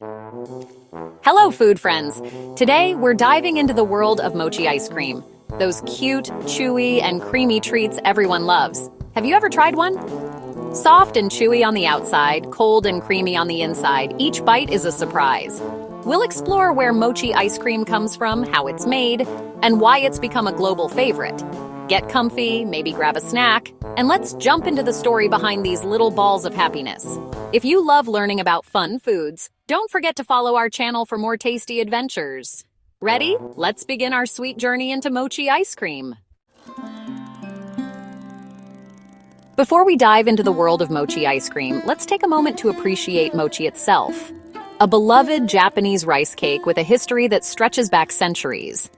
Hello, food friends! Today, we're diving into the world of mochi ice cream. Those cute, chewy, and creamy treats everyone loves. Have you ever tried one? Soft and chewy on the outside, cold and creamy on the inside, each bite is a surprise. We'll explore where mochi ice cream comes from, how it's made, and why it's become a global favorite. Get comfy, maybe grab a snack, and let's jump into the story behind these little balls of happiness. If you love learning about fun foods, don't forget to follow our channel for more tasty adventures. Ready? Let's begin our sweet journey into mochi ice cream. Before we dive into the world of mochi ice cream, let's take a moment to appreciate mochi itself. A beloved Japanese rice cake with a history that stretches back centuries.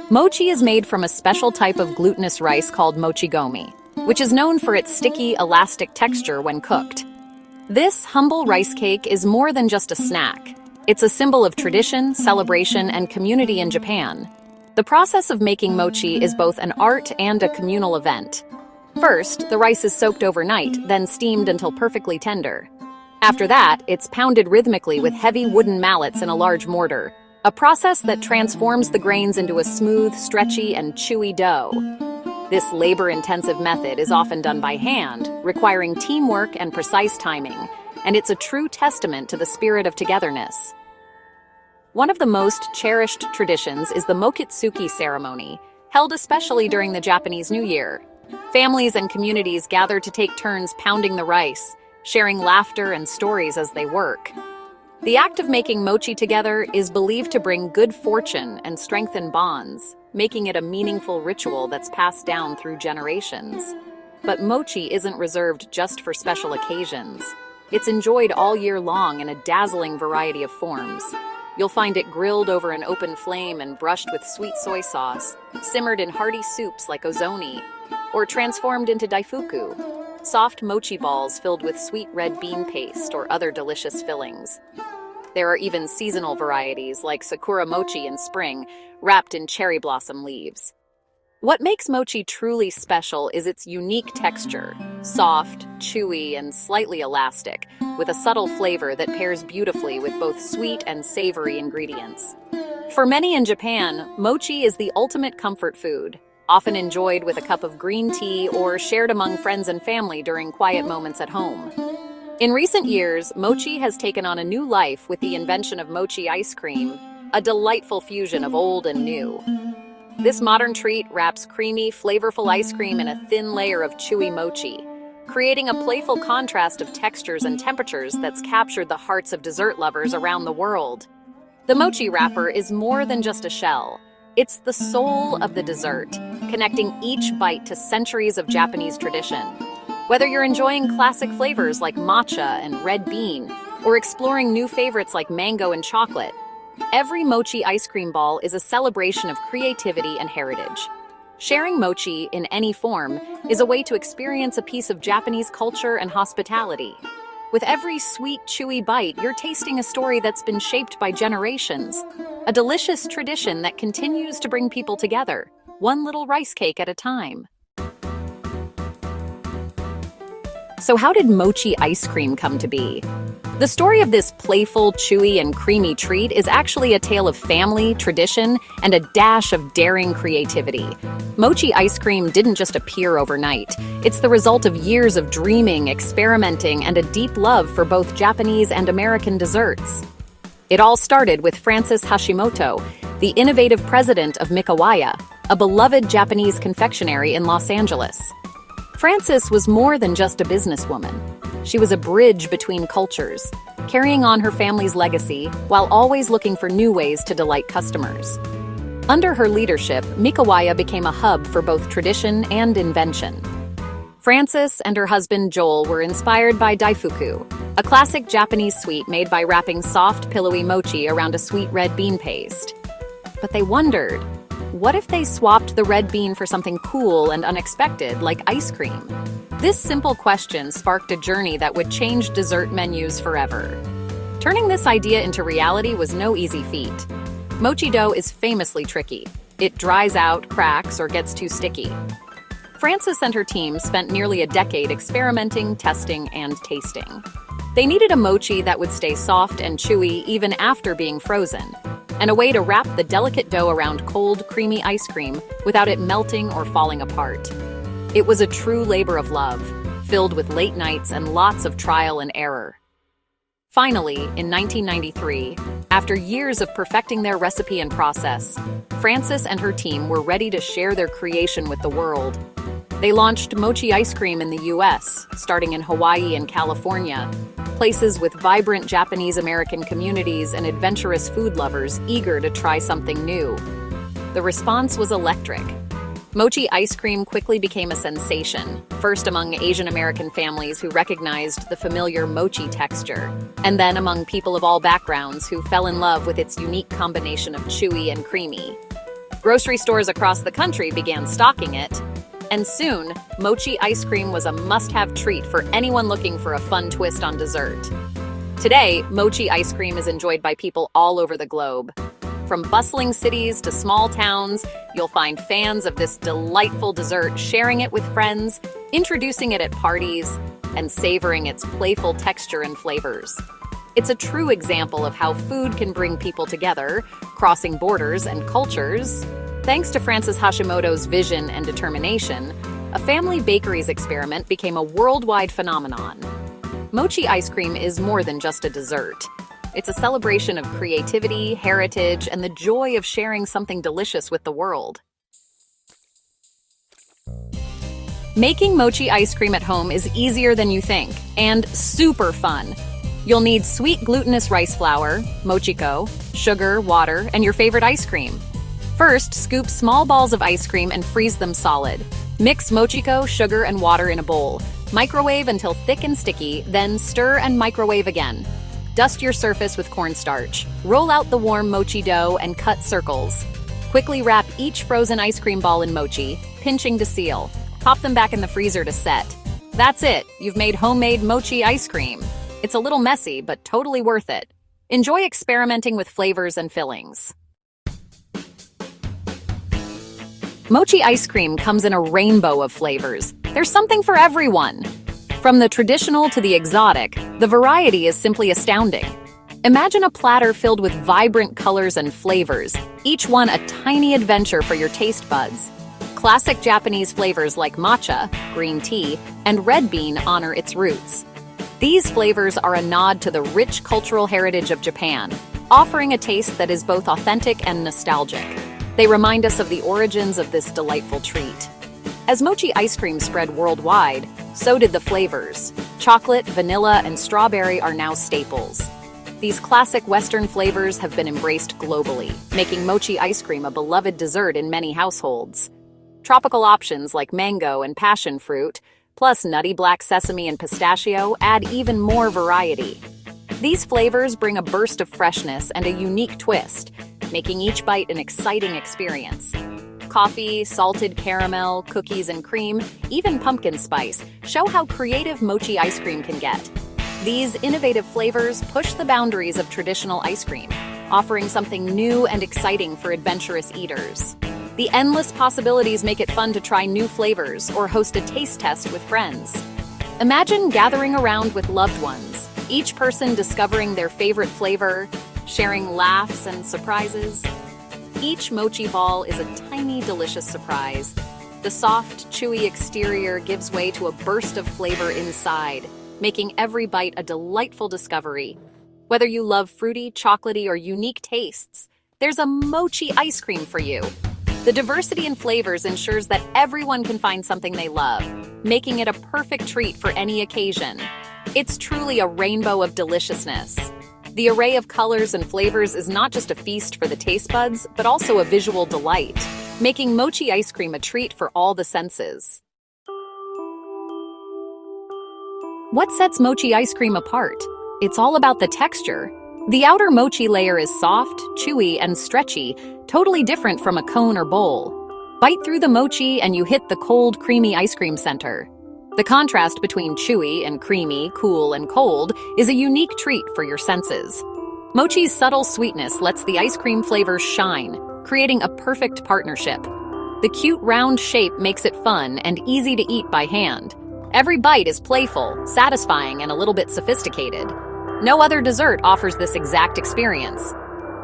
Mochi is made from a special type of glutinous rice called mochigomi, which is known for its sticky, elastic texture when cooked. This humble rice cake is more than just a snack. It's a symbol of tradition, celebration, and community in Japan. The process of making mochi is both an art and a communal event. First, the rice is soaked overnight, then steamed until perfectly tender. After that, it's pounded rhythmically with heavy wooden mallets in a large mortar, a process that transforms the grains into a smooth, stretchy, and chewy dough. This labor-intensive method is often done by hand, requiring teamwork and precise timing, and it's a true testament to the spirit of togetherness. One of the most cherished traditions is the Mokitsuki ceremony, held especially during the Japanese New Year. Families and communities gather to take turns pounding the rice, sharing laughter and stories as they work. The act of making mochi together is believed to bring good fortune and strengthen bonds, making it a meaningful ritual that's passed down through generations. But mochi isn't reserved just for special occasions. It's enjoyed all year long in a dazzling variety of forms. You'll find it grilled over an open flame and brushed with sweet soy sauce, simmered in hearty soups like ozoni, or transformed into daifuku, soft mochi balls filled with sweet red bean paste or other delicious fillings. There are even seasonal varieties like sakura mochi in spring, wrapped in cherry blossom leaves. What makes mochi truly special is its unique texture, soft, chewy, and slightly elastic, with a subtle flavor that pairs beautifully with both sweet and savory ingredients. For many in Japan, mochi is the ultimate comfort food, often enjoyed with a cup of green tea or shared among friends and family during quiet moments at home. In recent years, mochi has taken on a new life with the invention of mochi ice cream, a delightful fusion of old and new. This modern treat wraps creamy, flavorful ice cream in a thin layer of chewy mochi, creating a playful contrast of textures and temperatures that's captured the hearts of dessert lovers around the world. The mochi wrapper is more than just a shell. It's the soul of the dessert, connecting each bite to centuries of Japanese tradition. Whether you're enjoying classic flavors like matcha and red bean, or exploring new favorites like mango and chocolate, every mochi ice cream ball is a celebration of creativity and heritage. Sharing mochi in any form is a way to experience a piece of Japanese culture and hospitality. With every sweet, chewy bite, you're tasting a story that's been shaped by generations, a delicious tradition that continues to bring people together, one little rice cake at a time. So how did mochi ice cream come to be? The story of this playful, chewy, and creamy treat is actually a tale of family, tradition, and a dash of daring creativity. Mochi ice cream didn't just appear overnight. It's the result of years of dreaming, experimenting, and a deep love for both Japanese and American desserts. It all started with Francis Hashimoto, the innovative president of Mikawaya, a beloved Japanese confectionery in Los Angeles. Frances was more than just a businesswoman. She was a bridge between cultures, carrying on her family's legacy while always looking for new ways to delight customers. Under her leadership, Mikawaya became a hub for both tradition and invention. Frances and her husband Joel were inspired by daifuku, a classic Japanese sweet made by wrapping soft, pillowy mochi around a sweet red bean paste. But they wondered, what if they swapped the red bean for something cool and unexpected, like ice cream? This simple question sparked a journey that would change dessert menus forever. Turning this idea into reality was no easy feat. Mochi dough is famously tricky. It dries out, cracks, or gets too sticky. Frances and her team spent nearly a decade experimenting, testing, and tasting. They needed a mochi that would stay soft and chewy even after being frozen, and a way to wrap the delicate dough around cold, creamy ice cream without it melting or falling apart. It was a true labor of love, filled with late nights and lots of trial and error. Finally, in 1993, after years of perfecting their recipe and process, Frances and her team were ready to share their creation with the world. They launched Mochi ice cream in the US, starting in Hawaii and California, places with vibrant Japanese-American communities and adventurous food lovers eager to try something new. The response was electric. Mochi ice cream quickly became a sensation, first among Asian American families who recognized the familiar mochi texture, and then among people of all backgrounds who fell in love with its unique combination of chewy and creamy. Grocery stores across the country began stocking it, and soon, mochi ice cream was a must-have treat for anyone looking for a fun twist on dessert. Today, mochi ice cream is enjoyed by people all over the globe. From bustling cities to small towns, you'll find fans of this delightful dessert sharing it with friends, introducing it at parties, and savoring its playful texture and flavors. It's a true example of how food can bring people together, crossing borders and cultures. Thanks to Frances Hashimoto's vision and determination, a family bakeries experiment became a worldwide phenomenon. Mochi ice cream is more than just a dessert. It's a celebration of creativity, heritage, and the joy of sharing something delicious with the world. Making mochi ice cream at home is easier than you think, and super fun. You'll need sweet glutinous rice flour, mochiko, sugar, water, and your favorite ice cream. First, scoop small balls of ice cream and freeze them solid. Mix mochiko, sugar, and water in a bowl. Microwave until thick and sticky, then stir and microwave again. Dust your surface with cornstarch. Roll out the warm mochi dough and cut circles. Quickly wrap each frozen ice cream ball in mochi, pinching to seal. Pop them back in the freezer to set. That's it, you've made homemade mochi ice cream. It's a little messy, but totally worth it. Enjoy experimenting with flavors and fillings. Mochi ice cream comes in a rainbow of flavors. There's something for everyone. From the traditional to the exotic, the variety is simply astounding. Imagine a platter filled with vibrant colors and flavors, each one a tiny adventure for your taste buds. Classic Japanese flavors like matcha, green tea, and red bean honor its roots. These flavors are a nod to the rich cultural heritage of Japan, offering a taste that is both authentic and nostalgic. They remind us of the origins of this delightful treat. As mochi ice cream spread worldwide, so did the flavors. Chocolate, vanilla, and strawberry are now staples. These classic Western flavors have been embraced globally, making mochi ice cream a beloved dessert in many households. Tropical options like mango and passion fruit, plus nutty black sesame and pistachio, add even more variety. These flavors bring a burst of freshness and a unique twist, making each bite an exciting experience. Coffee, salted caramel, cookies and cream, even pumpkin spice show how creative mochi ice cream can get. These innovative flavors push the boundaries of traditional ice cream, offering something new and exciting for adventurous eaters. The endless possibilities make it fun to try new flavors or host a taste test with friends. Imagine gathering around with loved ones, each person discovering their favorite flavor, sharing laughs and surprises. Each mochi ball is a tiny, delicious surprise. The soft, chewy exterior gives way to a burst of flavor inside, making every bite a delightful discovery. Whether you love fruity, chocolatey, or unique tastes, there's a mochi ice cream for you. The diversity in flavors ensures that everyone can find something they love, making it a perfect treat for any occasion. It's truly a rainbow of deliciousness. The array of colors and flavors is not just a feast for the taste buds, but also a visual delight, making mochi ice cream a treat for all the senses. What sets mochi ice cream apart? It's all about the texture. The outer mochi layer is soft, chewy, and stretchy, totally different from a cone or bowl. Bite through the mochi and you hit the cold, creamy ice cream center. The contrast between chewy and creamy, cool and cold is a unique treat for your senses. Mochi's subtle sweetness lets the ice cream flavors shine, creating a perfect partnership. The cute round shape makes it fun and easy to eat by hand. Every bite is playful, satisfying, and a little bit sophisticated. No other dessert offers this exact experience.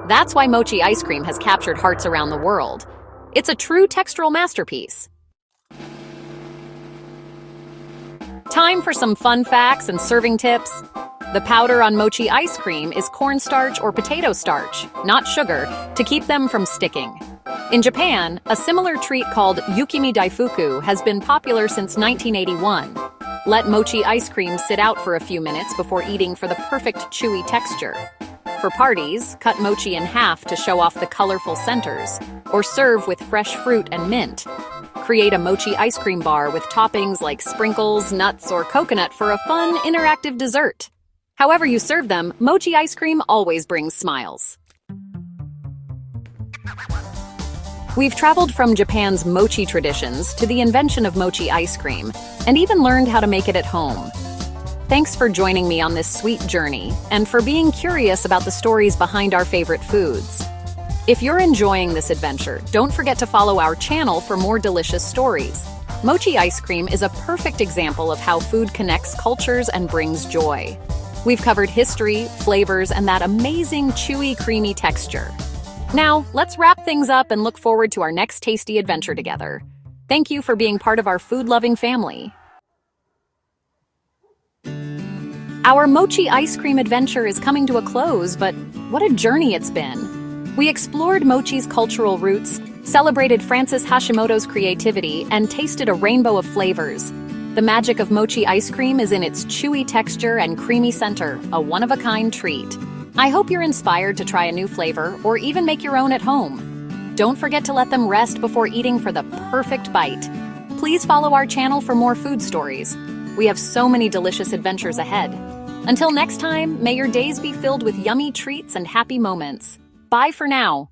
That's why mochi ice cream has captured hearts around the world. It's a true textural masterpiece. Time for some fun facts and serving tips. The powder on mochi ice cream is cornstarch or potato starch, not sugar, to keep them from sticking. In Japan, a similar treat called yukimi daifuku has been popular since 1981. Let mochi ice cream sit out for a few minutes before eating for the perfect chewy texture. For parties, cut mochi in half to show off the colorful centers, or serve with fresh fruit and mint. Create a mochi ice cream bar with toppings like sprinkles, nuts, or coconut for a fun, interactive dessert. However you serve them, mochi ice cream always brings smiles. We've traveled from Japan's mochi traditions to the invention of mochi ice cream, and even learned how to make it at home. Thanks for joining me on this sweet journey, and for being curious about the stories behind our favorite foods. If you're enjoying this adventure, don't forget to follow our channel for more delicious stories. Mochi ice cream is a perfect example of how food connects cultures and brings joy. We've covered history, flavors, and that amazing chewy, creamy texture. Now, let's wrap things up and look forward to our next tasty adventure together. Thank you for being part of our food-loving family. Our mochi ice cream adventure is coming to a close, but what a journey it's been. We explored mochi's cultural roots, celebrated Francis Hashimoto's creativity, and tasted a rainbow of flavors. The magic of mochi ice cream is in its chewy texture and creamy center, a one-of-a-kind treat. I hope you're inspired to try a new flavor or even make your own at home. Don't forget to let them rest before eating for the perfect bite. Please follow our channel for more food stories. We have so many delicious adventures ahead. Until next time, may your days be filled with yummy treats and happy moments. Bye for now.